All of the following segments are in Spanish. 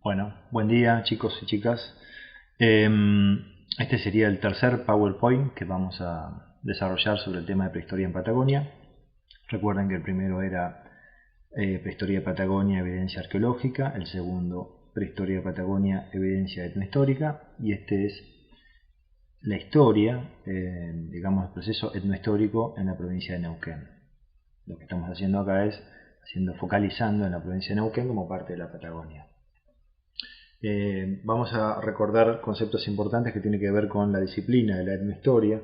Bueno, buen día chicos y chicas. Este sería el tercer PowerPoint que vamos a desarrollar sobre el tema de prehistoria en Patagonia. Recuerden que el primero era prehistoria de Patagonia, evidencia arqueológica. El segundo, prehistoria de Patagonia, evidencia etnohistórica. Y este es la historia, digamos, el proceso etnohistórico en la provincia de Neuquén. Lo que estamos haciendo acá es focalizando en la provincia de Neuquén como parte de la Patagonia. Vamos a recordar conceptos importantes que tienen que ver con la disciplina de la etnohistoria.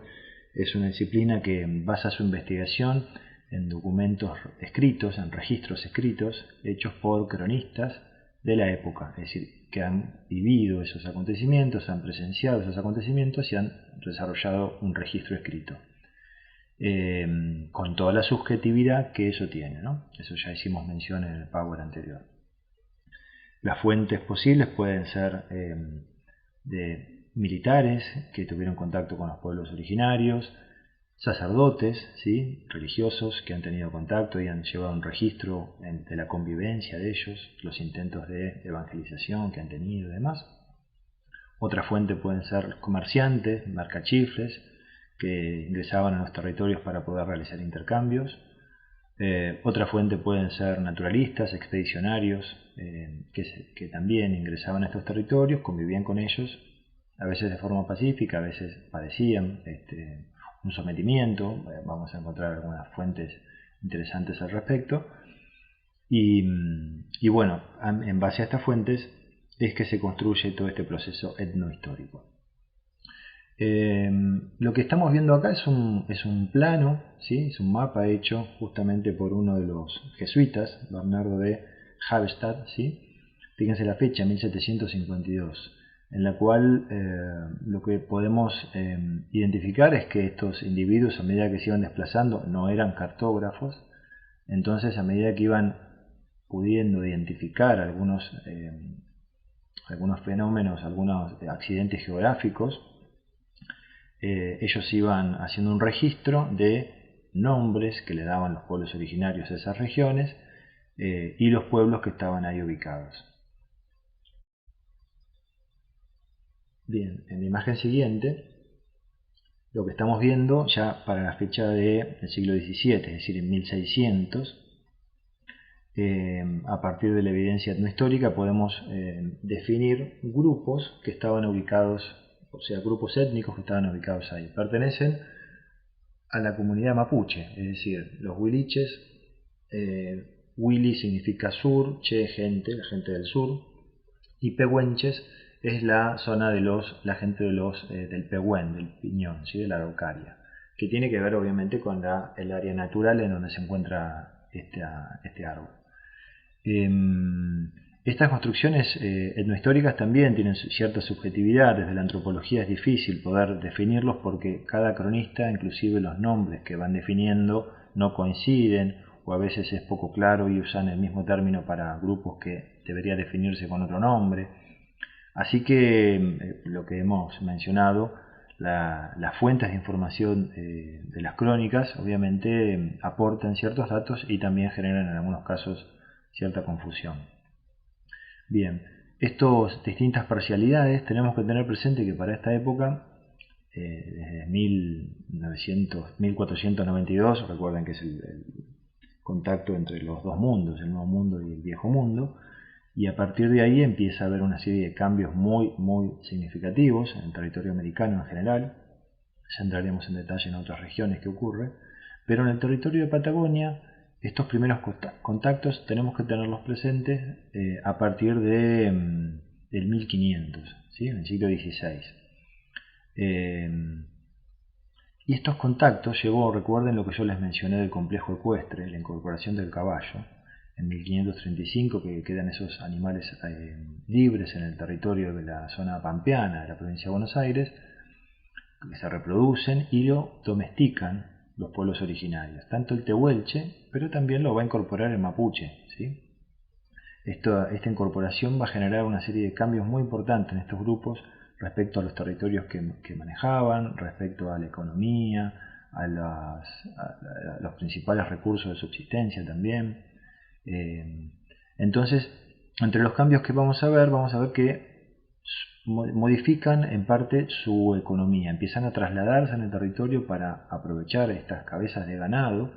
Es una disciplina que basa su investigación en documentos escritos, en registros escritos, hechos por cronistas de la época, es decir, que han vivido esos acontecimientos, han presenciado esos acontecimientos y han desarrollado un registro escrito. Con toda la subjetividad que eso tiene, ¿no? Eso ya hicimos mención en el Power anterior. Las fuentes posibles pueden ser de militares que tuvieron contacto con los pueblos originarios, sacerdotes, ¿sí?, religiosos que han tenido contacto y han llevado un registro de la convivencia de ellos, los intentos de evangelización que han tenido y demás. Otra fuente pueden ser comerciantes, mercachifles, que ingresaban a los territorios para poder realizar intercambios. Otra fuente pueden ser naturalistas, expedicionarios, que también ingresaban a estos territorios, convivían con ellos, a veces de forma pacífica, a veces padecían un sometimiento. Vamos a encontrar algunas fuentes interesantes al respecto. Y bueno, en base a estas fuentes es que se construye todo este proceso etnohistórico. Lo que estamos viendo acá es un plano, ¿sí? Es un mapa hecho justamente por uno de los jesuitas, Bernardo de Havestad, ¿sí? Fíjense la fecha, 1752, en la cual lo que podemos identificar es que estos individuos, a medida que se iban desplazando, no eran cartógrafos. Entonces, a medida que iban pudiendo identificar algunos fenómenos, algunos accidentes geográficos, ellos iban haciendo un registro de nombres que le daban los pueblos originarios de esas regiones y los pueblos que estaban ahí ubicados. Bien, en la imagen siguiente lo que estamos viendo ya para la fecha del siglo XVII, es decir, en 1600, a partir de la evidencia etnohistórica podemos definir grupos que estaban ubicados, o sea, grupos étnicos que estaban ubicados ahí. Pertenecen a la comunidad mapuche, es decir, los huiliches. Huili significa sur, che, gente, la gente del sur, y pehuenches es la zona de la gente del Pehuen, del Piñón, ¿sí?, de la Araucaria, que tiene que ver obviamente con el área natural en donde se encuentra este árbol. Estas construcciones etnohistóricas también tienen cierta subjetividad. Desde la antropología es difícil poder definirlos porque cada cronista, inclusive los nombres que van definiendo, no coinciden o a veces es poco claro y usan el mismo término para grupos que debería definirse con otro nombre. Así que lo que hemos mencionado, las fuentes de información de las crónicas obviamente aportan ciertos datos y también generan en algunos casos cierta confusión. Bien, estas distintas parcialidades tenemos que tener presente que para esta época, desde 1492, recuerden que es el contacto entre los dos mundos, el Nuevo Mundo y el Viejo Mundo, y a partir de ahí empieza a haber una serie de cambios muy significativos en el territorio americano en general. Ya entraremos en detalle en otras regiones que ocurre, pero en el territorio de Patagonia estos primeros contactos tenemos que tenerlos presentes a partir del 1500, ¿sí?, en el siglo XVI. Y estos contactos recuerden lo que yo les mencioné del complejo ecuestre, la incorporación del caballo, en 1535, que quedan esos animales libres en el territorio de la zona pampeana de la provincia de Buenos Aires, que se reproducen y lo domestican los pueblos originarios, tanto el tehuelche, pero también lo va a incorporar el mapuche, ¿sí? Esta incorporación va a generar una serie de cambios muy importantes en estos grupos respecto a los territorios que manejaban, respecto a la economía, a los principales recursos de subsistencia también. Entonces, Entre los cambios que vamos a ver que modifican en parte su economía, empiezan a trasladarse en el territorio para aprovechar estas cabezas de ganado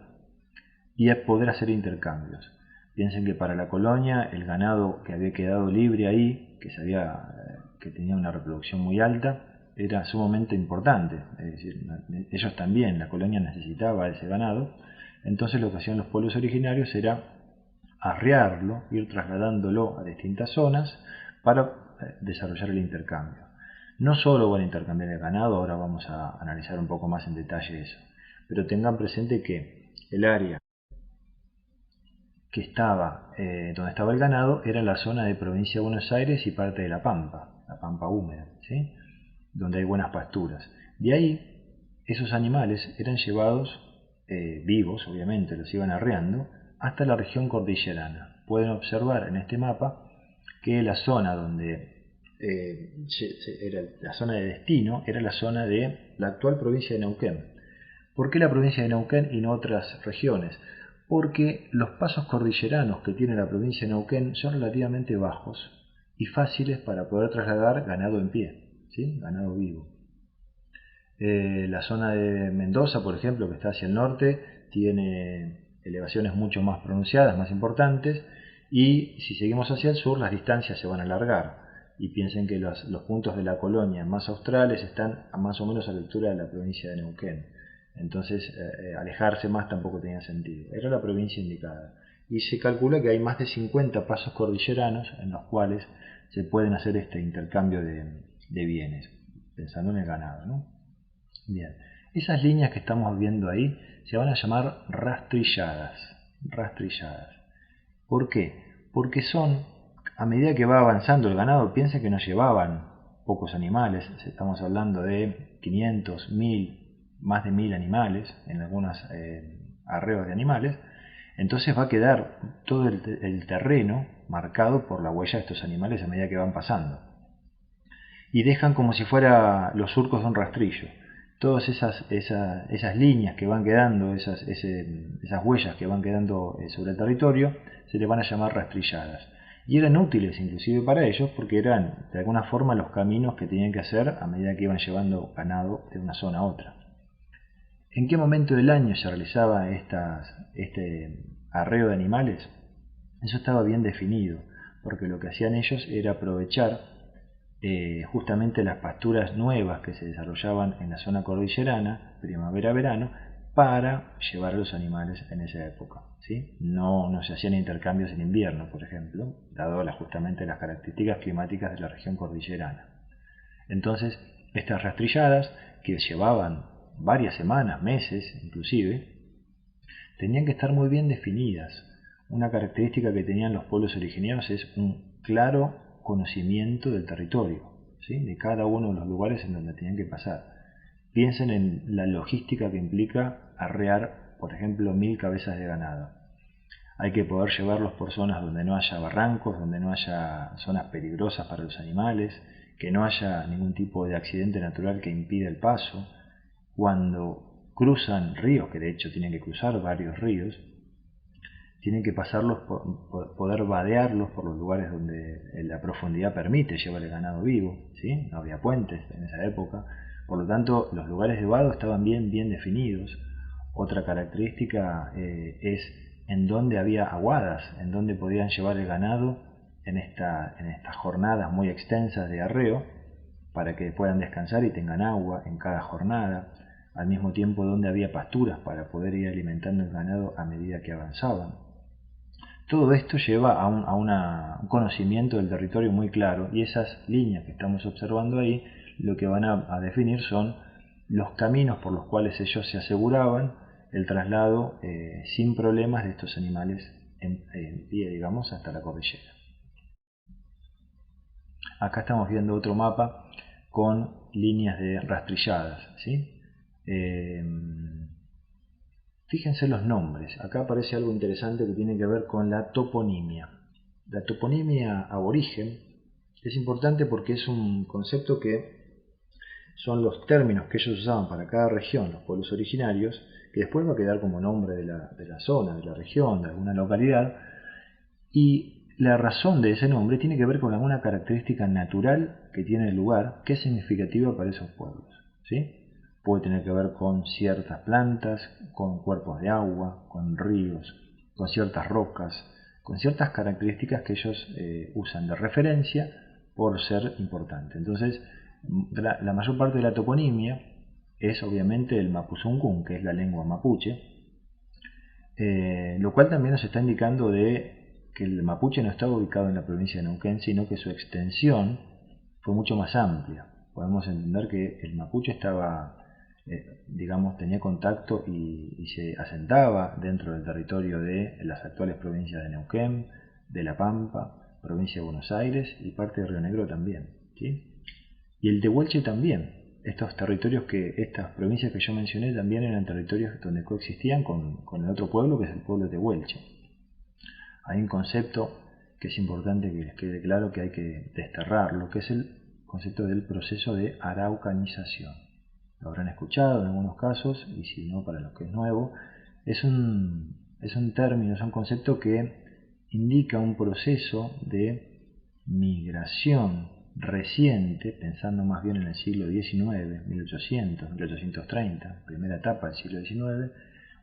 y a poder hacer intercambios. Piensen que para la colonia el ganado que había quedado libre ahí, que tenía una reproducción muy alta, era sumamente importante. Es decir, ellos también, la colonia necesitaba ese ganado. Entonces lo que hacían los pueblos originarios era arriarlo, ir trasladándolo a distintas zonas para desarrollar el intercambio. No solo van a intercambiar el ganado, ahora vamos a analizar un poco más en detalle eso, pero tengan presente que el área que estaba, donde estaba el ganado, era la zona de provincia de Buenos Aires y parte de la Pampa húmeda, ¿sí? Donde hay buenas pasturas. De ahí, esos animales eran llevados vivos, obviamente, los iban arreando, hasta la región cordillerana. Pueden observar en este mapa que la zona donde era la zona de destino era la zona de la actual provincia de Neuquén. ¿Por qué la provincia de Neuquén y no otras regiones? Porque los pasos cordilleranos que tiene la provincia de Neuquén son relativamente bajos y fáciles para poder trasladar ganado en pie, ¿sí? Ganado vivo. La zona de Mendoza, por ejemplo, que está hacia el norte, tiene elevaciones mucho más pronunciadas, más importantes, y si seguimos hacia el sur, las distancias se van a alargar. Y piensen que los puntos de la colonia más australes están más o menos a la altura de la provincia de Neuquén. Entonces, alejarse más tampoco tenía sentido. Era la provincia indicada. Y se calcula que hay más de 50 pasos cordilleranos en los cuales se pueden hacer este intercambio de bienes, pensando en el ganado, ¿no? Bien, esas líneas que estamos viendo ahí se van a llamar rastrilladas. Rastrilladas. ¿Por qué? Porque son, a medida que va avanzando el ganado, piensen que nos llevaban pocos animales, estamos hablando de 500, 1000, más de 1000 animales en algunos arreos de animales, entonces va a quedar todo el terreno marcado por la huella de estos animales a medida que van pasando. Y dejan como si fuera los surcos de un rastrillo. Todas esas líneas que van quedando, esas huellas que van quedando sobre el territorio, se les van a llamar rastrilladas. Y eran útiles inclusive para ellos porque eran de alguna forma los caminos que tenían que hacer a medida que iban llevando ganado de una zona a otra. ¿En qué momento del año se realizaba este arreo de animales? Eso estaba bien definido, porque lo que hacían ellos era aprovechar justamente las pasturas nuevas que se desarrollaban en la zona cordillerana, primavera-verano, para llevar a los animales en esa época, ¿sí? No se hacían intercambios en invierno, por ejemplo, dado justamente las características climáticas de la región cordillerana. Entonces, estas rastrilladas, que llevaban varias semanas, meses inclusive, tenían que estar muy bien definidas. Una característica que tenían los pueblos originarios es un claro conocimiento del territorio, ¿sí? De cada uno de los lugares en donde tenían que pasar. Piensen en la logística que implica arrear, por ejemplo, 1000 cabezas de ganado. Hay que poder llevarlos por zonas donde no haya barrancos, donde no haya zonas peligrosas para los animales, que no haya ningún tipo de accidente natural que impida el paso. Cuando cruzan ríos, que de hecho tienen que cruzar varios ríos, tienen que pasarlos, poder vadearlos por los lugares donde la profundidad permite llevar el ganado vivo, ¿sí? No había puentes en esa época, por lo tanto los lugares de vado estaban bien definidos. Otra característica es en dónde había aguadas, en dónde podían llevar el ganado en estas jornadas muy extensas de arreo, para que puedan descansar y tengan agua en cada jornada, al mismo tiempo donde había pasturas para poder ir alimentando el ganado a medida que avanzaban. Todo esto lleva a un conocimiento del territorio muy claro, y esas líneas que estamos observando ahí lo que van a definir son los caminos por los cuales ellos se aseguraban el traslado sin problemas de estos animales en pie, digamos, hasta la cordillera. Acá estamos viendo otro mapa con líneas de rastrilladas, ¿sí? Fíjense los nombres. Acá aparece algo interesante que tiene que ver con la toponimia. La toponimia aborigen es importante porque es un concepto que son los términos que ellos usaban para cada región, los pueblos originarios, que después va a quedar como nombre de la zona, de la región, de alguna localidad, y la razón de ese nombre tiene que ver con alguna característica natural que tiene el lugar que es significativa para esos pueblos, ¿sí? Puede tener que ver con ciertas plantas, con cuerpos de agua, con ríos, con ciertas rocas, con ciertas características que ellos usan de referencia por ser importante. Entonces, la mayor parte de la toponimia es obviamente el mapuzungún, que es la lengua mapuche, lo cual también nos está indicando de que el mapuche no estaba ubicado en la provincia de Neuquén, sino que su extensión fue mucho más amplia. Podemos entender que el mapuche estaba, digamos, tenía contacto y se asentaba dentro del territorio de las actuales provincias de Neuquén, de La Pampa, provincia de Buenos Aires y parte de Río Negro también, ¿sí? Y el tehuelche también. Estos territorios estas provincias que yo mencioné también eran territorios donde coexistían con el otro pueblo, que es el pueblo tehuelche. Hay un concepto que es importante que les quede claro, que hay que desterrarlo, que es el concepto del proceso de araucanización. Lo habrán escuchado en algunos casos, y si no, para los que es nuevo, es un término, es un concepto que indica un proceso de migración reciente, pensando más bien en el siglo XIX, 1800, 1830, primera etapa del siglo XIX,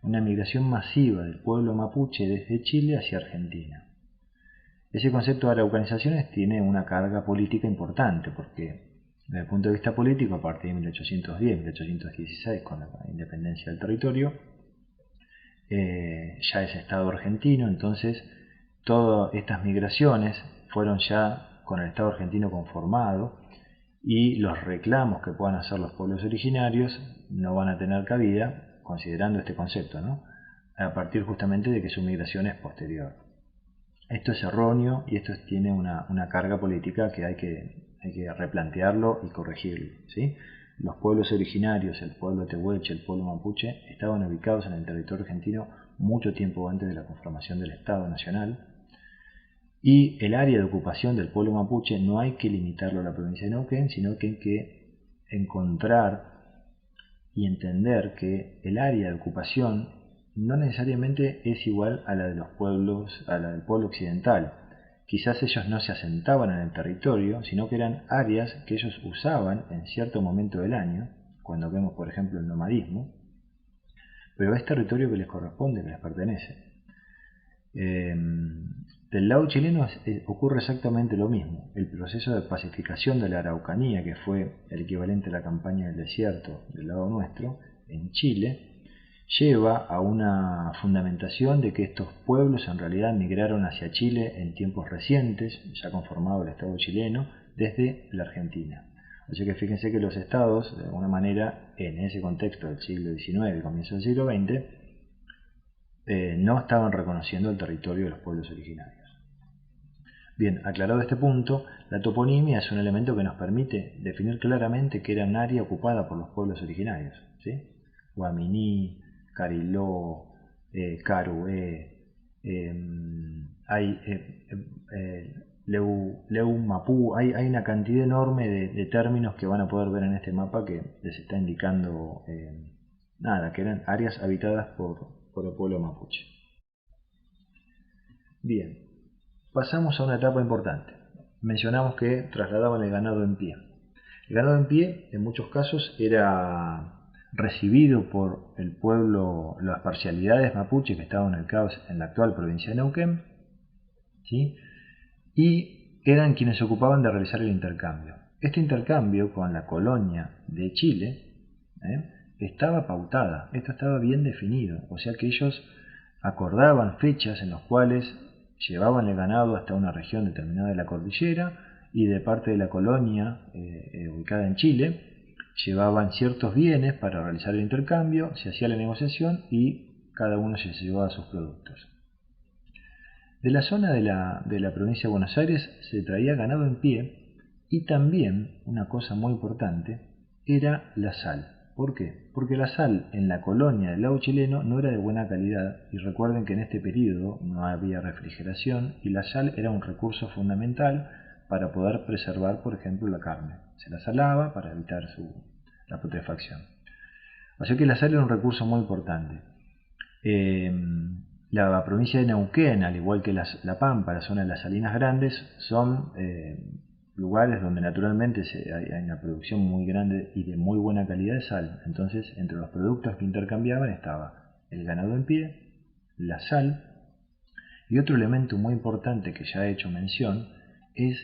una migración masiva del pueblo mapuche desde Chile hacia Argentina. Ese concepto de araucanizaciones tiene una carga política importante, porque desde el punto de vista político, a partir de 1810, 1816, con la independencia del territorio, ya es Estado argentino, entonces todas estas migraciones fueron ya con el Estado argentino conformado, y los reclamos que puedan hacer los pueblos originarios no van a tener cabida considerando este concepto, ¿no? A partir justamente de que su migración es posterior. Esto es erróneo y esto tiene una carga política que hay que replantearlo y corregirlo, ¿sí? Los pueblos originarios, el pueblo tehuelche, el pueblo mapuche, estaban ubicados en el territorio argentino mucho tiempo antes de la conformación del Estado Nacional, y el área de ocupación del pueblo mapuche no hay que limitarlo a la provincia de Neuquén, sino que hay que encontrar y entender que el área de ocupación no necesariamente es igual a la de los pueblos, a la del pueblo occidental. Quizás ellos no se asentaban en el territorio, sino que eran áreas que ellos usaban en cierto momento del año, cuando vemos por ejemplo el nomadismo, pero es territorio que les corresponde, que les pertenece. Del lado chileno ocurre exactamente lo mismo. El proceso de pacificación de la Araucanía, que fue el equivalente a la campaña del desierto del lado nuestro, en Chile, lleva a una fundamentación de que estos pueblos en realidad migraron hacia Chile en tiempos recientes, ya conformado el Estado chileno, desde la Argentina. Así que fíjense que los estados, de alguna manera, en ese contexto del siglo XIX y comienzo del siglo XX, no estaban reconociendo el territorio de los pueblos originarios. Bien, aclarado este punto, la toponimia es un elemento que nos permite definir claramente que era un área ocupada por los pueblos originarios, ¿sí? Guaminí, Cariló, Carué, Leu Mapú, hay una cantidad enorme de términos que van a poder ver en este mapa que les está indicando que eran áreas habitadas por el pueblo mapuche. Bien, pasamos a una etapa importante. Mencionamos que trasladaban el ganado en pie. El ganado en pie, en muchos casos, era recibido por el pueblo, las parcialidades mapuche que estaban ubicados en la actual provincia de Neuquén, ¿sí? Y eran quienes se ocupaban de realizar el intercambio. Este intercambio con la colonia de Chile estaba pautada, esto estaba bien definido, o sea que ellos acordaban fechas en las cuales llevaban el ganado hasta una región determinada de la cordillera, y de parte de la colonia ubicada en Chile llevaban ciertos bienes para realizar el intercambio, se hacía la negociación y cada uno se llevaba sus productos. De la zona de la provincia de Buenos Aires se traía ganado en pie, y también, una cosa muy importante, era la sal. ¿Por qué? Porque la sal en la colonia del lado chileno no era de buena calidad, y recuerden que en este periodo no había refrigeración y la sal era un recurso fundamental para poder preservar, por ejemplo, la carne. Se la salaba para evitar la putrefacción. Así que la sal era un recurso muy importante. La provincia de Neuquén, al igual que La Pampa, la zona de las Salinas Grandes, son lugares donde naturalmente hay una producción muy grande y de muy buena calidad de sal. Entonces, entre los productos que intercambiaban estaba el ganado en pie, la sal, y otro elemento muy importante que ya he hecho mención es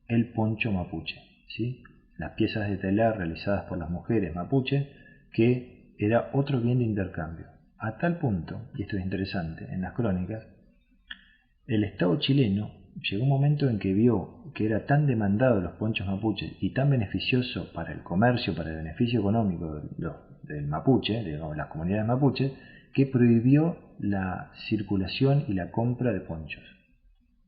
el poncho mapuche, ¿sí? Las piezas de telar realizadas por las mujeres mapuche, que era otro bien de intercambio. A tal punto, y esto es interesante, en las crónicas, el Estado chileno llegó un momento en que vio que era tan demandado los ponchos mapuches y tan beneficioso para el comercio, para el beneficio económico del mapuche, digamos, las comunidades mapuches, que prohibió la circulación y la compra de ponchos.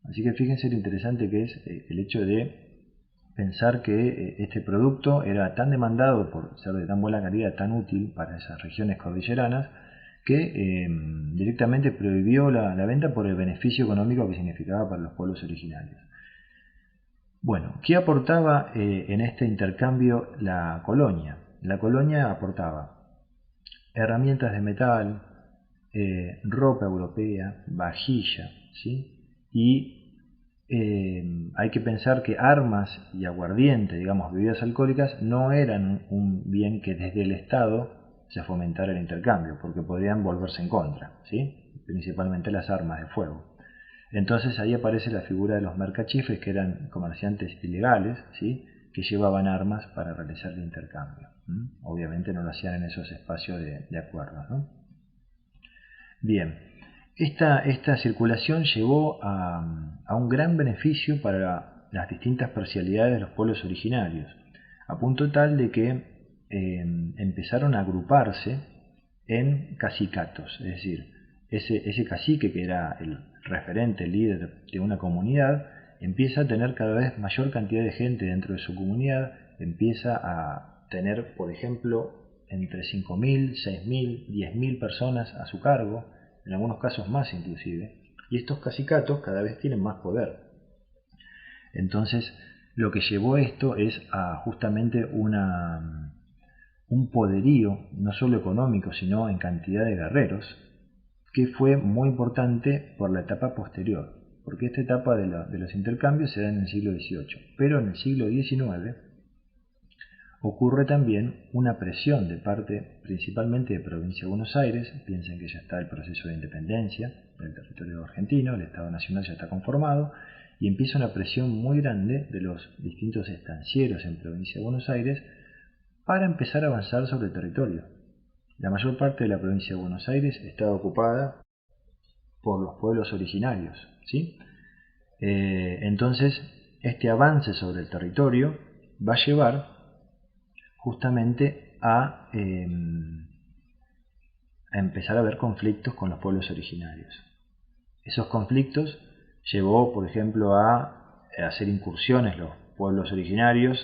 Así que fíjense lo interesante que es el hecho de pensar que este producto era tan demandado por ser de tan buena calidad, tan útil para esas regiones cordilleranas, que directamente prohibió la venta por el beneficio económico que significaba para los pueblos originarios. Bueno, ¿qué aportaba en este intercambio la colonia? La colonia aportaba herramientas de metal, ropa europea, vajilla, ¿sí? Y hay que pensar que armas y aguardiente, digamos, bebidas alcohólicas, no eran un bien que desde el Estado se fomentara el intercambio, porque podrían volverse en contra, ¿sí? Principalmente las armas de fuego. Entonces ahí aparece la figura de los mercachifes, que eran comerciantes ilegales, ¿sí? Que llevaban armas para realizar el intercambio. Obviamente no lo hacían en esos espacios de acuerdos, ¿no? Bien, esta circulación llevó a un gran beneficio para las distintas parcialidades de los pueblos originarios, a punto tal de que empezaron a agruparse en cacicatos, es decir, ese cacique que era el referente, el líder de una comunidad, empieza a tener cada vez mayor cantidad de gente dentro de su comunidad, empieza a tener, por ejemplo, entre 5.000, 6.000, 10.000 personas a su cargo, en algunos casos más inclusive, y estos cacicatos cada vez tienen más poder. Entonces, lo que llevó esto es a justamente un poderío, no solo económico, sino en cantidad de guerreros, que fue muy importante por la etapa posterior, porque esta etapa de los intercambios se da en el siglo XVIII, pero en el siglo XIX ocurre también una presión de parte principalmente de Provincia de Buenos Aires. Piensen que ya está el proceso de independencia del territorio argentino, el Estado Nacional ya está conformado, y empieza una presión muy grande de los distintos estancieros en Provincia de Buenos Aires para empezar a avanzar sobre el territorio. La mayor parte de la Provincia de Buenos Aires estaba ocupada por los pueblos originarios, ¿sí? Entonces, este avance sobre el territorio va a llevar justamente a empezar a haber conflictos con los pueblos originarios. Esos conflictos llevó, por ejemplo, a hacer incursiones los pueblos originarios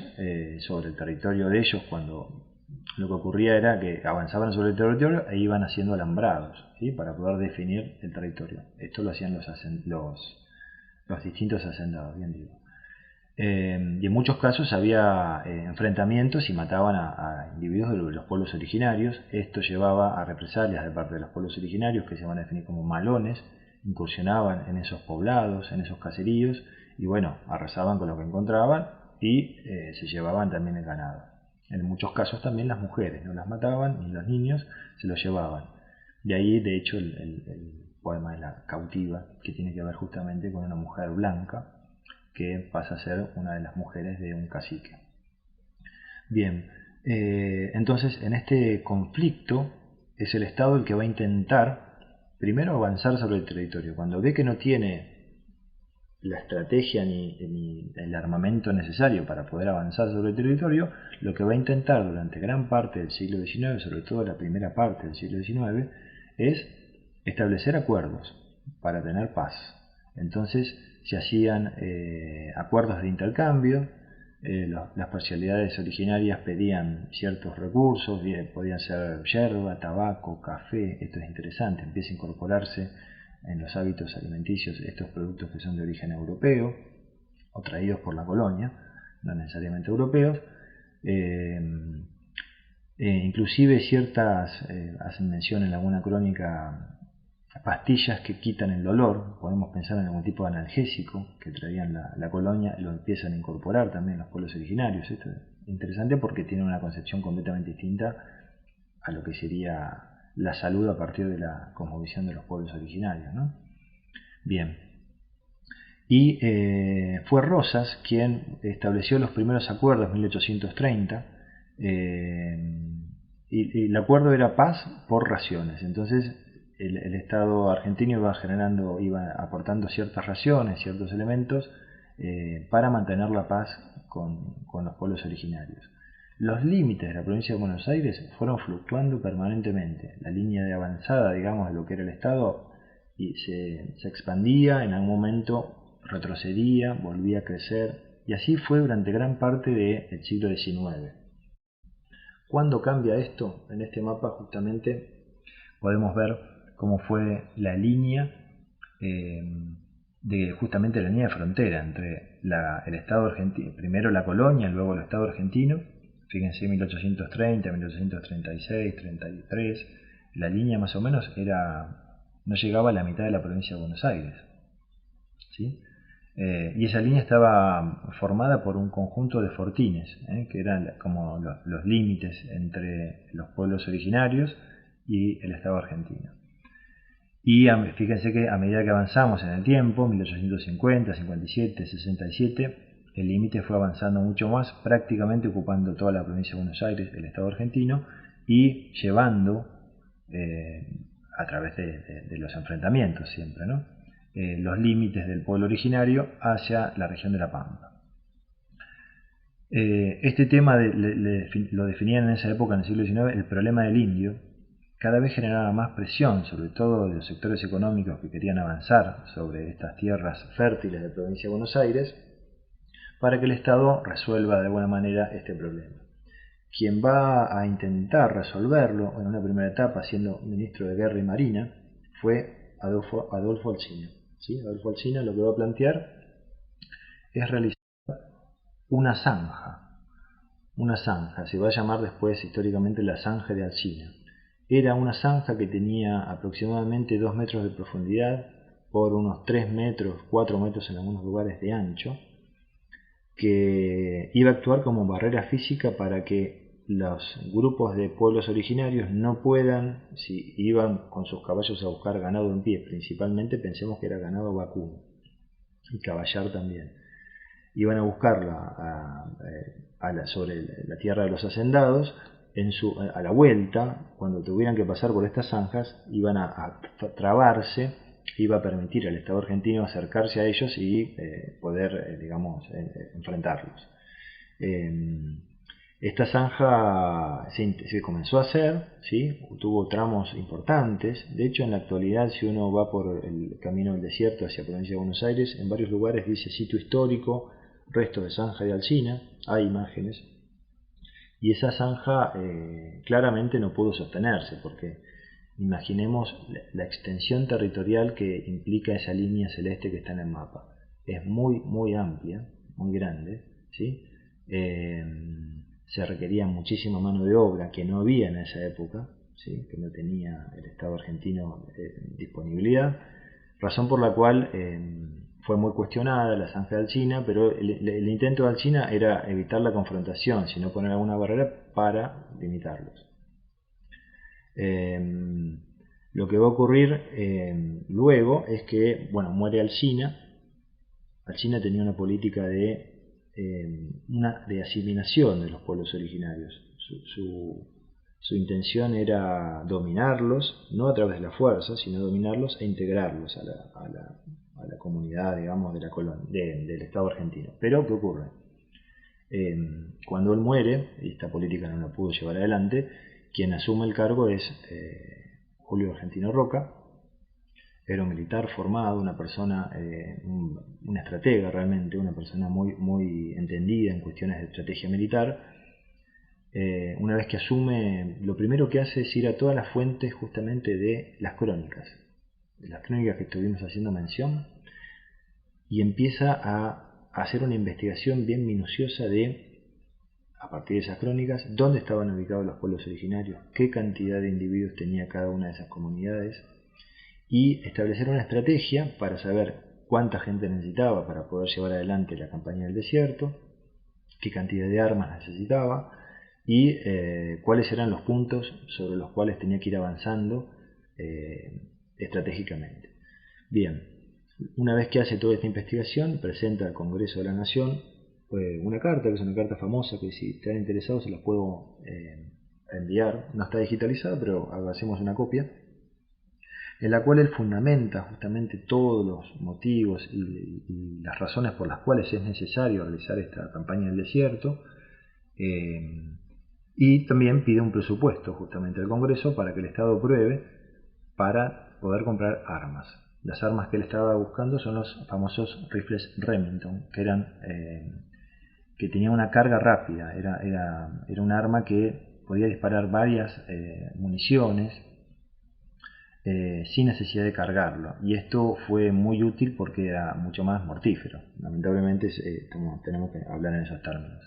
sobre el territorio de ellos, cuando lo que ocurría era que avanzaban sobre el territorio e iban haciendo alambrados, ¿sí? Para poder definir el territorio. Esto lo hacían los distintos hacendados, bien digo. Y en muchos casos había enfrentamientos y mataban a individuos de los pueblos originarios. Esto llevaba a represalias de parte de los pueblos originarios, que se van a definir como malones, incursionaban en esos poblados, en esos caseríos, y bueno, arrasaban con lo que encontraban y se llevaban también el ganado. En muchos casos también las mujeres, no las mataban, ni los niños se los llevaban. De ahí, de hecho, el poema de la cautiva, que tiene que ver justamente con una mujer blanca que pasa a ser una de las mujeres de un cacique. Bien, entonces en este conflicto es el Estado el que va a intentar primero avanzar sobre el territorio. Cuando ve que no tiene la estrategia ni el armamento necesario para poder avanzar sobre el territorio, lo que va a intentar durante gran parte del siglo XIX, sobre todo la primera parte del siglo XIX, es establecer acuerdos para tener paz. Entonces se hacían acuerdos de intercambio, las parcialidades originarias pedían ciertos recursos, podían ser yerba, tabaco, café. Esto es interesante, empieza a incorporarse en los hábitos alimenticios estos productos que son de origen europeo o traídos por la colonia, no necesariamente europeos. Inclusive hacen mención en alguna crónica pastillas que quitan el dolor, podemos pensar en algún tipo de analgésico que traían la colonia, lo empiezan a incorporar también los pueblos originarios. Esto es interesante porque tiene una concepción completamente distinta a lo que sería la salud a partir de la cosmovisión de los pueblos originarios, ¿no? Bien. Y fue Rosas quien estableció los primeros acuerdos en 1830, y el acuerdo era paz por raciones. Entonces el Estado argentino iba aportando ciertas raciones, ciertos elementos para mantener la paz con los pueblos originarios. Los límites de la provincia de Buenos Aires fueron fluctuando permanentemente. La línea de avanzada, digamos, de lo que era el Estado se expandía, en algún momento retrocedía, volvía a crecer, y así fue durante gran parte del siglo XIX. ¿Cuándo cambia esto? En este mapa justamente podemos ver cómo fue la línea justamente la línea de frontera entre el Estado argentino, primero la colonia, luego el Estado argentino. Fíjense, 1830, 1836, 33, la línea más o menos no llegaba a la mitad de la provincia de Buenos Aires, ¿sí? Y esa línea estaba formada por un conjunto de fortines, que eran como los límites entre los pueblos originarios y el Estado argentino. Y fíjense que a medida que avanzamos en el tiempo, 1850, 57, 67, el límite fue avanzando mucho más, prácticamente ocupando toda la provincia de Buenos Aires, el Estado argentino, y llevando, a través de los enfrentamientos siempre, ¿no? Los límites del pueblo originario hacia la región de La Pampa. Este tema lo definían en esa época, en el siglo XIX, el problema del indio. Cada vez generaba más presión, sobre todo de los sectores económicos que querían avanzar sobre estas tierras fértiles de la provincia de Buenos Aires, para que el Estado resuelva de alguna manera este problema. Quien va a intentar resolverlo en una primera etapa, siendo ministro de Guerra y Marina, fue Adolfo Alsina. ¿Sí? Adolfo Alsina lo que va a plantear es realizar una zanja. Una zanja, se va a llamar después históricamente la zanja de Alsina. Era una zanja que tenía aproximadamente 2 metros de profundidad por unos 3 metros, 4 metros en algunos lugares de ancho, que iba a actuar como barrera física para que los grupos de pueblos originarios no puedan, si iban con sus caballos a buscar ganado en pie, principalmente pensemos que era ganado vacuno y caballar también, iban a buscarla sobre la tierra de los hacendados. A la vuelta, cuando tuvieran que pasar por estas zanjas, iban a trabarse, iba a permitir al Estado argentino acercarse a ellos y poder, enfrentarlos. Esta zanja se comenzó a hacer, ¿sí? Tuvo tramos importantes. De hecho, en la actualidad, si uno va por el camino del desierto hacia la provincia de Buenos Aires, en varios lugares dice sitio histórico, restos de zanja de Alsina, hay imágenes. Y esa zanja claramente no pudo sostenerse, porque imaginemos la extensión territorial que implica esa línea celeste que está en el mapa. Es muy, muy amplia, muy grande, ¿sí? Se requería muchísima mano de obra que no había en esa época, ¿sí? Que no tenía el Estado argentino disponibilidad, razón por la cual fue muy cuestionada la zanja de Alsina, pero el intento de Alsina era evitar la confrontación, sino poner alguna barrera para limitarlos. Lo que va a ocurrir luego es que, muere Alsina. Alsina tenía una política de asimilación de los pueblos originarios. Su intención era dominarlos, no a través de la fuerza, sino dominarlos e integrarlos a la comunidad, digamos, de la del Estado argentino. Pero, ¿qué ocurre? Cuando él muere, y esta política no la pudo llevar adelante, quien asume el cargo es Julio Argentino Roca. Era un militar formado, una persona, una estratega realmente, una persona muy, muy entendida en cuestiones de estrategia militar. Una vez que asume, lo primero que hace es ir a todas las fuentes justamente de las crónicas que estuvimos haciendo mención, y empieza a hacer una investigación bien minuciosa a partir de esas crónicas, dónde estaban ubicados los pueblos originarios, qué cantidad de individuos tenía cada una de esas comunidades, y establecer una estrategia para saber cuánta gente necesitaba para poder llevar adelante la campaña del desierto, qué cantidad de armas necesitaba y cuáles eran los puntos sobre los cuales tenía que ir avanzando estratégicamente. Bien, una vez que hace toda esta investigación, presenta al Congreso de la Nación una carta, que es una carta famosa, que si están interesados se las puedo enviar. No está digitalizada, pero hacemos una copia, en la cual él fundamenta justamente todos los motivos y las razones por las cuales es necesario realizar esta campaña del desierto, y también pide un presupuesto justamente al Congreso para que el Estado apruebe para poder comprar armas. Las armas que él estaba buscando son los famosos rifles Remington, que tenían una carga rápida, era un arma que podía disparar varias municiones sin necesidad de cargarlo, y esto fue muy útil porque era mucho más mortífero. Lamentablemente tenemos que hablar en esos términos.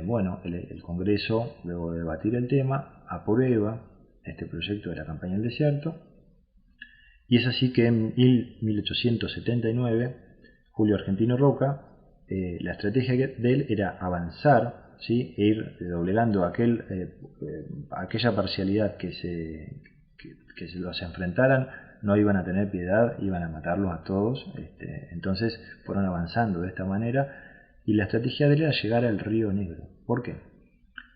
Bueno, el Congreso, luego de debatir el tema, aprueba este proyecto de la campaña del desierto, y es así que en 1879 Julio Argentino Roca, la estrategia de él era avanzar, ¿sí? E ir doblegando aquella parcialidad que se los enfrentaran, no iban a tener piedad, iban a matarlos a todos. Entonces fueron avanzando de esta manera, y la estrategia de él era llegar al Río Negro. ¿Por qué?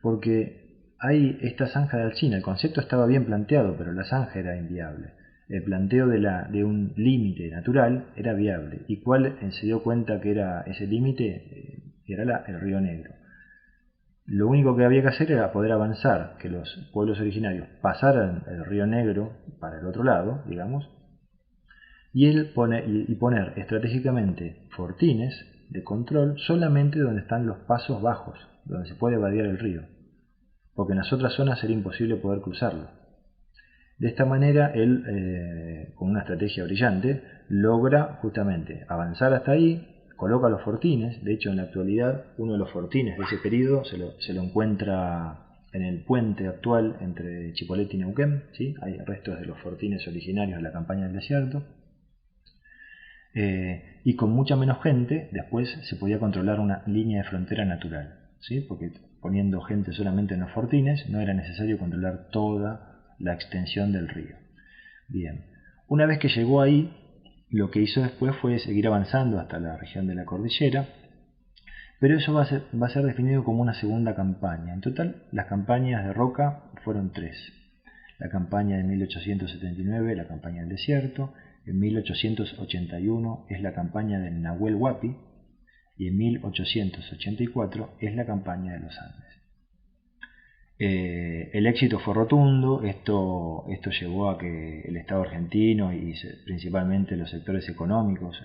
Porque hay esta zanja de Alsina. El concepto estaba bien planteado, pero la zanja era inviable. El planteo de un límite natural era viable. ¿Y cuál se dio cuenta que era ese límite? Era el Río Negro. Lo único que había que hacer era poder avanzar, que los pueblos originarios pasaran el Río Negro para el otro lado, digamos, y poner estratégicamente fortines de control solamente donde están los pasos bajos, donde se puede vadear el río, porque en las otras zonas era imposible poder cruzarlo. De esta manera él, con una estrategia brillante, logra justamente avanzar hasta ahí, coloca los fortines. De hecho, en la actualidad, uno de los fortines de ese periodo se lo encuentra en el puente actual entre Chipolete y Neuquén, ¿sí? Hay restos de los fortines originarios de la campaña del desierto. Y con mucha menos gente, después se podía controlar una línea de frontera natural, ¿sí? Porque poniendo gente solamente en los fortines no era necesario controlar toda la extensión del río. Bien, una vez que llegó ahí, lo que hizo después fue seguir avanzando hasta la región de la cordillera, pero eso va a ser definido como una segunda campaña. En total, las campañas de Roca fueron 3. La campaña de 1879, la campaña del desierto. En 1881 es la campaña del Nahuel Huapi, y en 1884 es la campaña de los Andes. El éxito fue rotundo. Esto llevó a que el Estado argentino y principalmente los sectores económicos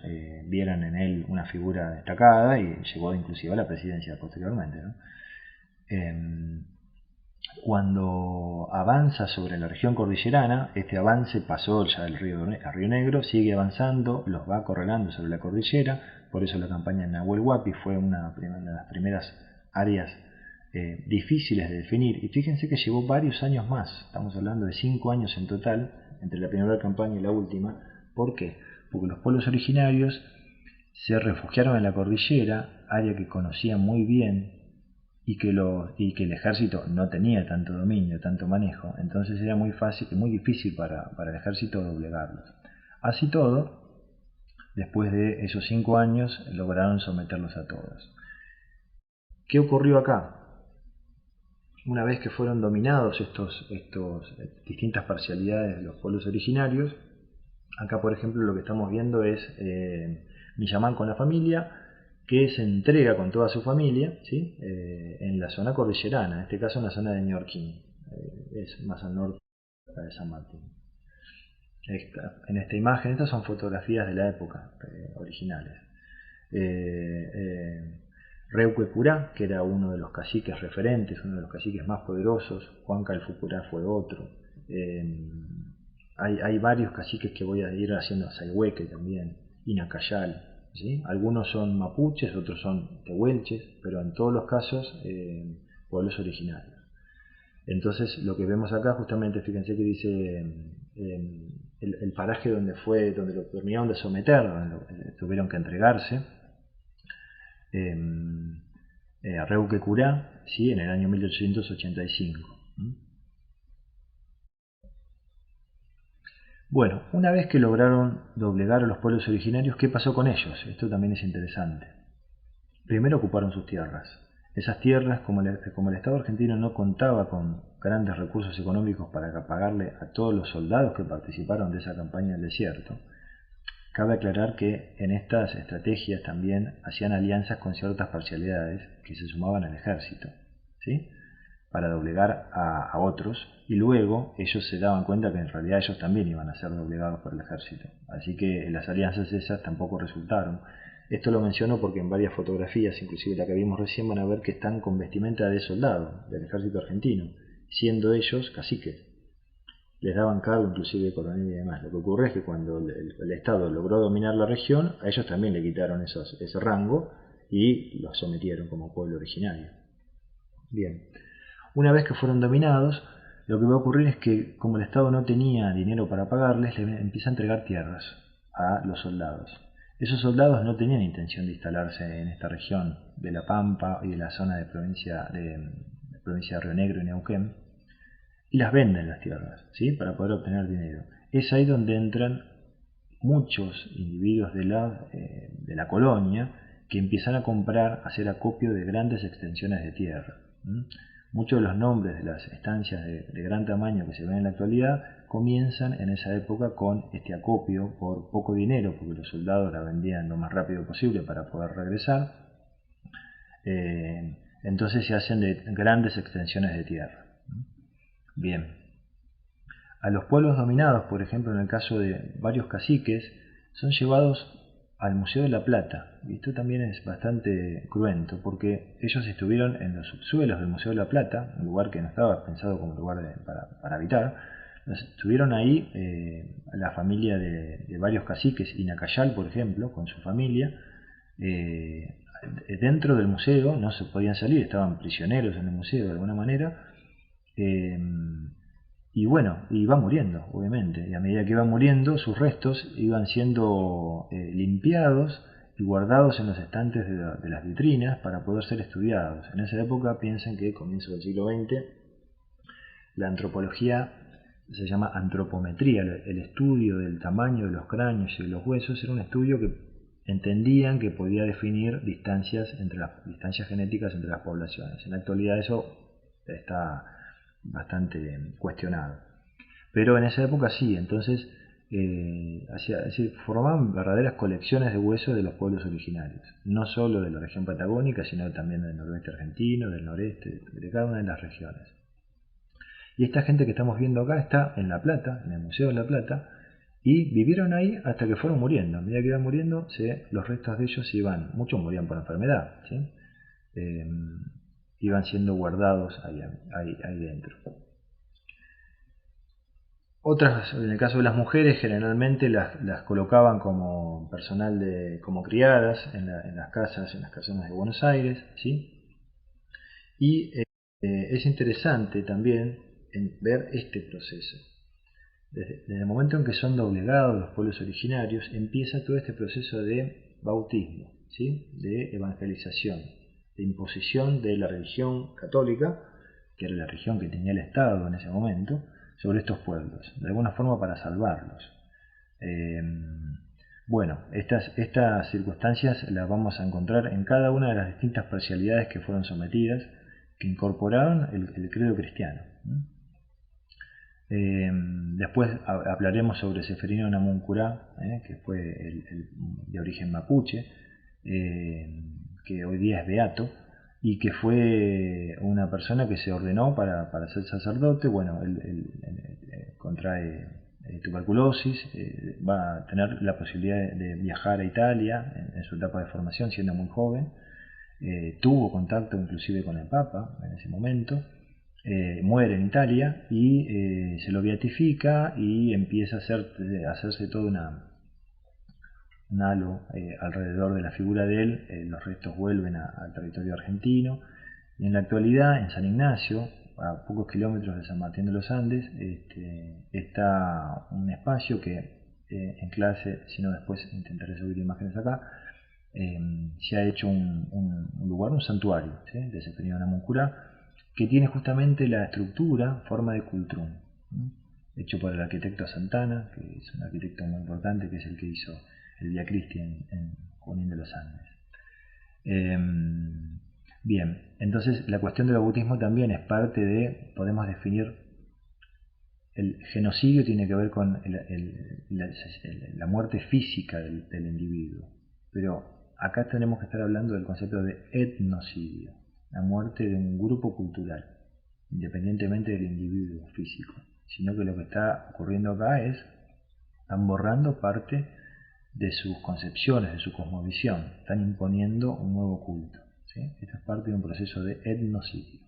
vieran en él una figura destacada, y llegó inclusive a la presidencia posteriormente, ¿no? Cuando avanza sobre la región cordillerana, este avance pasó ya del Río Negro, sigue avanzando, los va acorralando sobre la cordillera. Por eso la campaña de Nahuel Huapi fue una de las primeras áreas difíciles de definir, y fíjense que llevó varios años más. Estamos hablando de 5 años en total entre la primera campaña y la última. ¿Por qué? Porque los pueblos originarios se refugiaron en la cordillera, área que conocían muy bien, y que el ejército no tenía tanto dominio, tanto manejo. Entonces era muy difícil para el ejército doblegarlos. Así todo, después de esos 5 años lograron someterlos a todos. ¿Qué ocurrió acá? Una vez que fueron dominados estos distintas parcialidades de los pueblos originarios, acá por ejemplo lo que estamos viendo es Millamán con la familia, que se entrega con toda su familia, ¿sí? En la zona cordillerana, en este caso en la zona de Ñorquín, es más al norte de San Martín. En esta imagen, estas son fotografías de la época originales. Reuque Curá, que era uno de los caciques referentes, uno de los caciques más poderosos. Juan Calfucurá fue otro. Hay varios caciques que voy a ir haciendo, Sayhueque también, Inacayal, ¿sí? Algunos son mapuches, otros son tehuelches, pero en todos los casos pueblos originarios. Entonces lo que vemos acá justamente, fíjense que dice el paraje donde lo terminaron de someter, donde tuvieron que entregarse, a Reuque-Curá, ¿sí? En el año 1885. Bueno, una vez que lograron doblegar a los pueblos originarios, ¿qué pasó con ellos? Esto también es interesante. Primero ocuparon sus tierras. Esas tierras, como el Estado argentino no contaba con grandes recursos económicos para pagarle a todos los soldados que participaron de esa campaña del desierto, cabe aclarar que en estas estrategias también hacían alianzas con ciertas parcialidades que se sumaban al ejército, ¿sí? Para doblegar a otros, y luego ellos se daban cuenta que en realidad ellos también iban a ser doblegados por el ejército. Así que las alianzas esas tampoco resultaron. Esto lo menciono porque en varias fotografías, inclusive la que vimos recién, van a ver que están con vestimenta de soldado del ejército argentino, siendo ellos caciques. Les daban cargo inclusive de coronel y demás. Lo que ocurre es que cuando el Estado logró dominar la región, a ellos también le quitaron ese rango y los sometieron como pueblo originario. Bien, una vez que fueron dominados, lo que va a ocurrir es que como el Estado no tenía dinero para pagarles, le empieza a entregar tierras a los soldados. Esos soldados no tenían intención de instalarse en esta región de La Pampa y de la zona de provincia de Río Negro y Neuquén, y las venden las tierras, ¿sí? Para poder obtener dinero. Es ahí donde entran muchos individuos de la colonia que empiezan a comprar, a hacer acopio de grandes extensiones de tierra. Muchos de los nombres de las estancias de gran tamaño que se ven en la actualidad comienzan en esa época con este acopio por poco dinero, porque los soldados la vendían lo más rápido posible para poder regresar. Entonces se hacen de grandes extensiones de tierra. Bien, a los pueblos dominados, por ejemplo en el caso de varios caciques, son llevados al Museo de la Plata. Y esto también es bastante cruento, porque ellos estuvieron en los subsuelos del Museo de la Plata, un lugar que no estaba pensado como lugar para habitar. Estuvieron ahí la familia de varios caciques, Inacayal, por ejemplo, con su familia. Dentro del museo no se podían salir, estaban prisioneros en el museo de alguna manera. Y bueno, iba muriendo, obviamente, y a medida que iba muriendo, sus restos iban siendo limpiados y guardados en los estantes de las vitrinas para poder ser estudiados. En esa época, piensen que, comienzo del siglo XX, la antropología se llama antropometría, el estudio del tamaño de los cráneos y de los huesos era un estudio que entendían que podía definir distancias genéticas entre las poblaciones. En la actualidad eso está bastante cuestionado. Pero en esa época sí, entonces formaban verdaderas colecciones de huesos de los pueblos originarios, no solo de la región patagónica, sino también del noroeste argentino, del noreste, de cada una de las regiones. Y esta gente que estamos viendo acá está en La Plata, en el Museo de La Plata, y vivieron ahí hasta que fueron muriendo. A medida que iban muriendo, los restos de ellos iban, muchos morían por enfermedad, ¿sí? Iban siendo guardados ahí dentro. Otras, en el caso de las mujeres, generalmente las colocaban como personal como criadas en las casas, en las casonas de Buenos Aires, ¿sí? Y es interesante también ver este proceso. Desde el momento en que son doblegados los pueblos originarios, empieza todo este proceso de bautismo, ¿sí? De evangelización, de imposición de la religión católica, que era la religión que tenía el Estado en ese momento, sobre estos pueblos, de alguna forma para salvarlos. Bueno, estas circunstancias las vamos a encontrar en cada una de las distintas parcialidades que fueron sometidas, que incorporaron el credo cristiano. Después hablaremos sobre Seferino Namuncurá, que fue de origen mapuche, que hoy día es beato, y que fue una persona que se ordenó para ser sacerdote. Bueno, él contrae tuberculosis, va a tener la posibilidad de viajar a Italia en su etapa de formación siendo muy joven, tuvo contacto inclusive con el Papa en ese momento. Muere en Italia y se lo beatifica y empieza a hacerse todo un halo alrededor de la figura de él. Los restos vuelven al territorio argentino y en la actualidad en San Ignacio, a pocos kilómetros de San Martín de los Andes, está un espacio que en clase, si no después intentaré subir imágenes acá, se ha hecho un lugar, un santuario, ¿sí?, de Seferino Namuncurá, que tiene justamente la estructura, forma de cultrún, hecho por el arquitecto Santana, que es un arquitecto muy importante, que es el que hizo el Vía Cristia en Junín de los Andes. Bien, entonces la cuestión del bautismo también es parte de, podemos definir, el genocidio tiene que ver con la muerte física del individuo, pero acá tenemos que estar hablando del concepto de etnocidio, la muerte de un grupo cultural, independientemente del individuo físico, sino que lo que está ocurriendo acá es, están borrando parte de sus concepciones, de su cosmovisión, están imponiendo un nuevo culto, ¿sí? Esto es parte de un proceso de etnocidio.